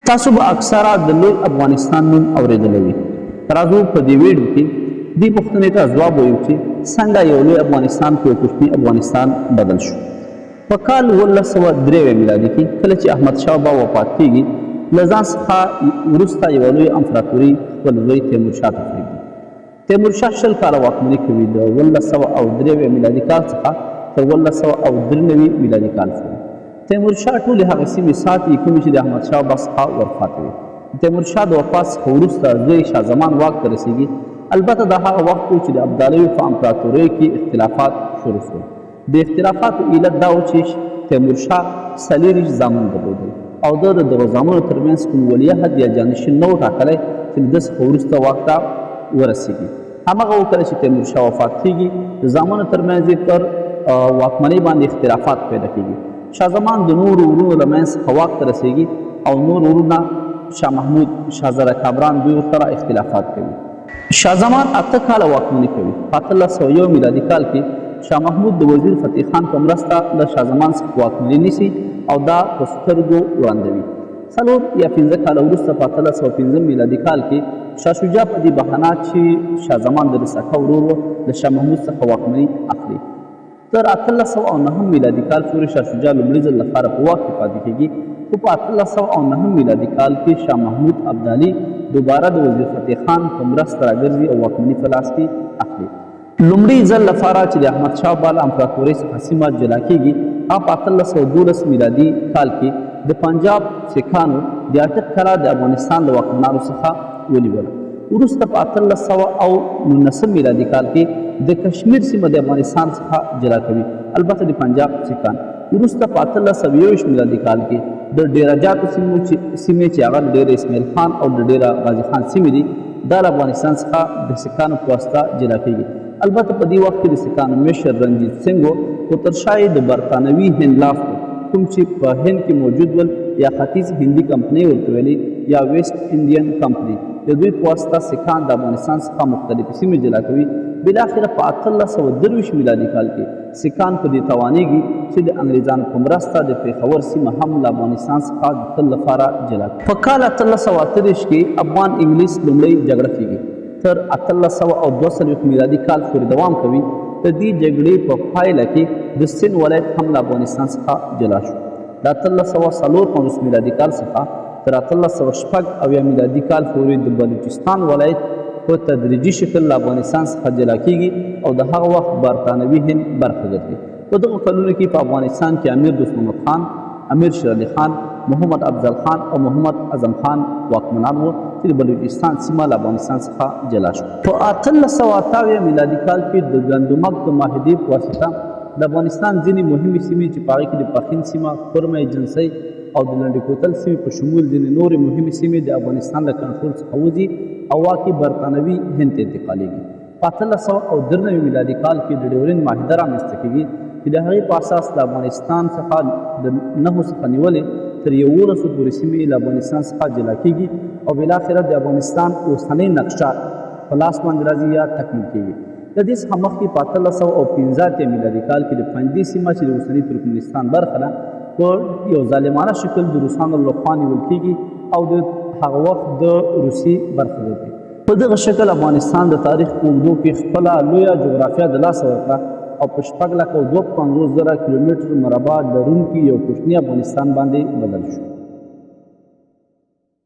تاسو به اکثره د لوی افغانستان نوم اورېدلی وي. راځو په دې ویډیو کې دې پوښتنې ته ځواب وایو چې څنګه یو لوی افغانستان په یو کوچني افغانستان بدل شو. په کال 1903 میلادي کې کله چې احمدشاه بابا وفات کېږي، له ځان څخه وروسته یوه لویه امپراتوري خپل زوی تیمورشاه ته پرېږدي. تیمورشاه 20 کاله واکمني کوي، د 1903 میلادي کال څخه تر 1993 میلادي کال پورې. تیمورشاه ټولې هغه سیمې ساتي کومې چې د احمدشاه بابا څخه ورپاتې وي. تیمورشاه د وفات څخه وروسته زوی شاه زمان واک ته رسېږي. البته دا هغه وخت و چې د ابدالیو په امپراتورۍ کې اختلافات شروع شول. د اختلافاتو علت دا و چې تیمورشاه 40 زامن درلودل او د دغو زامنو ترمنځ کوم ولیعهد یا جانشین نه و ټاکلی چې د ده څخه وروسته واک ته ورسېږي. همغه و کله چې تیمورشاه وفات کېږي، د زامنو ترمنځ یې پر واکمنۍ باندې اختلافات پیدا کېږي. شاه زمان د نورو ورونو له منځ څخه واک ته رسېږي او نور ورونه شاه محمود، شاهزاده کامران دوی ورسره اختلافات کوي. شاه زمان 8 کاله واکمني کوي. په 1801 میلادي کال کې شاه محمود د وزیر فتح خان په مرسته له شاه زمان څخه واکمني نیسي او دا په سترګو وړاندوي. 4 یا 15 کاله وروسته په 1815 میلادي کال کې شاه شجاع په دې بهانه چې شاه زمان د رساکه ورور و، له شاه محمود څخه واکمني اخلي. تر 1809 میلادي کال پورې شاه شجاع لومړي ځل لپاره په واک کې پاتې کېږي، خو په 1809 میلادي کال کې شاه محمود ابدالي دوباره د وزیر فتح خان په مرسته راګرځي او واکمني په لاس کې اخلي. لومړي ځل لپاره چې د احمدشاه بابا امپراتورۍ څخه سیمه جلا کېږي، هغه په 1812 میلادي کال کې د پنجاب سیکانو د اټک کلا د افغانستان د واکمنانو څخه ونیوله. وروسته په 1819 میلادي کال کې د کشمیر سیمه د افغانستان څخه جلا کوي، البته د پنجاب سیکان. وروسته په 1821 میلادي کال کې د ډیره جاتو سیمې چې هغه د ډیره اسماعیل خان او د ډیره غازي خان سیمې دي، دا له افغانستان څخه د سیکانو په واسطه جلا کېږي. البته په دې وخت کې د سیکانو مشر رنجیت سنګ و، خو تر شا یې د برطانوي هند لاس و، کوم چې په هند کې موجود ول، یا ختیځ هندي کمپنۍ ورته ویلې یا ویسټ انډین کمپنۍ. د دوی په واسطه سیکان د افغانستان څخه مختلفې سیمې جلا کوي. بالاخره په 1823 میلادي کال کې سیکان په دې توانېږي چې د انګریزانو په مرسته د پېښور سیمه هم له افغانستان څخه د تل لپاره جلا کړي. په کال 1838 کې افغان انګلیس لومړۍ جګړه کېږي، تر 1842 میلادي کال پورې دوام کوي. د دې جګړې په پایله کې د سند ولایت هم له افغانستان څخه جلا شو. د 1854 میلادي کال څخه تر 1806 میلادي کال پورې د بلوچستان ولایت په تدریجي شکل له افغانستان څخه جلا کېږي او د هغه وخت برطانوي هند برخه ګرځي. په دغو کلونو کې په افغانستان کې امیر دوست محمد خان، امیر شیر علي خان، محمد افضل خان او محمد اعظم خان واکمنان وو چې د بلوچستان سیمه له افغانستان څخه جلا شو. په 1888 میلادي کال کې د ګندمک د معاهدې په واسطه د افغانستان ځینې مهمې سیمې چې په هغې کې د پښین سیمه، خرمه جنسۍ او د لنډې کوتل سیمې په شمول ځینې نورې مهمې سیمې د افغانستان له کنټرول څخه وځي او واک یې برطانوي هند ته انتقالېږي. په 1893 میلادي کال کې د ډیورند معاهده رامنځته کېږي چې د هغې په اساس له افغانستان څخه د 9 څخه نیولې تر 11 پورې سیمې له افغانستان څخه جلا کېږي او بالاخره د افغانستان اوسنۍ نقشه په لاس باندې راځي یا تکمیل کېږي. د دې څخه مخکې په 1815 میلادي کال کې د پنجدې سیمه چې د اوسني ترکمنستان برخه ده په یو ظالمانه شکل د روسانو لخوا نیول کېږي او د هغه وخت د روسي برخه ګرځي. په دغه شکل افغانستان د تاریخ په اوږدو کې خپله لویه جغرافیه د لاسه ورکړه او په 6,52,000 کیلومتر مربع لرونکي یو کوچني افغانستان باندې بدل شو.